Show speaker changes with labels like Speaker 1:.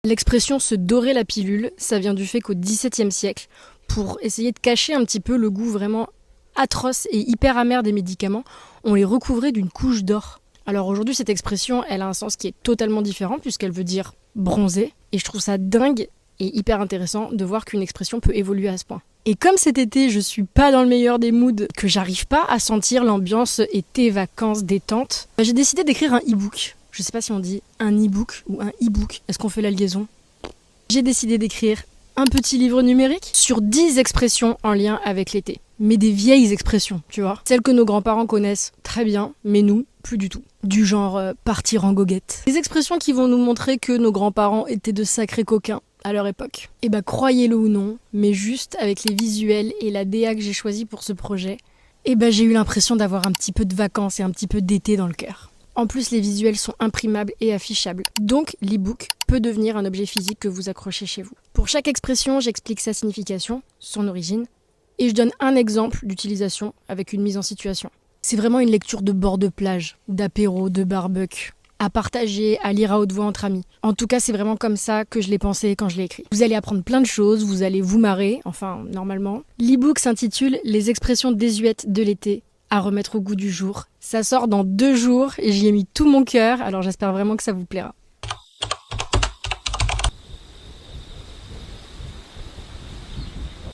Speaker 1: L'expression se dorer la pilule, ça vient du fait qu'au XVIIe siècle, pour essayer de cacher un petit peu le goût vraiment atroce et hyper amer des médicaments, on les recouvrait d'une couche d'or. Alors aujourd'hui, cette expression, elle a un sens qui est totalement différent puisqu'elle veut dire bronzer. Et je trouve ça dingue et hyper intéressant de voir qu'une expression peut évoluer à ce point. Et comme cet été, je suis pas dans le meilleur des moods, que j'arrive pas à sentir l'ambiance été, vacances, détente, j'ai décidé d'écrire un e-book. Je sais pas si on dit un e-book ou un e-book. Est-ce qu'on fait la liaison ? J'ai décidé d'écrire un petit livre numérique sur 10 expressions en lien avec l'été. Mais des vieilles expressions, tu vois. Celles que nos grands-parents connaissent très bien, mais nous, plus du tout. Du genre partir en goguette. Des expressions qui vont nous montrer que nos grands-parents étaient de sacrés coquins à leur époque. Et bah croyez-le ou non, mais juste avec les visuels et la DA que j'ai choisi pour ce projet, et bah j'ai eu l'impression d'avoir un petit peu de vacances et un petit peu d'été dans le cœur. En plus, les visuels sont imprimables et affichables. Donc, l'e-book peut devenir un objet physique que vous accrochez chez vous. Pour chaque expression, j'explique sa signification, son origine, et je donne un exemple d'utilisation avec une mise en situation. C'est vraiment une lecture de bord de plage, d'apéro, de barbecue, à partager, à lire à haute voix entre amis. En tout cas, c'est vraiment comme ça que je l'ai pensé quand je l'ai écrit. Vous allez apprendre plein de choses, vous allez vous marrer, enfin, normalement. L'e-book s'intitule « Les expressions désuètes de l'été ». À remettre au goût du jour. Ça sort dans 2 jours et j'y ai mis tout mon cœur, alors j'espère vraiment que ça vous plaira.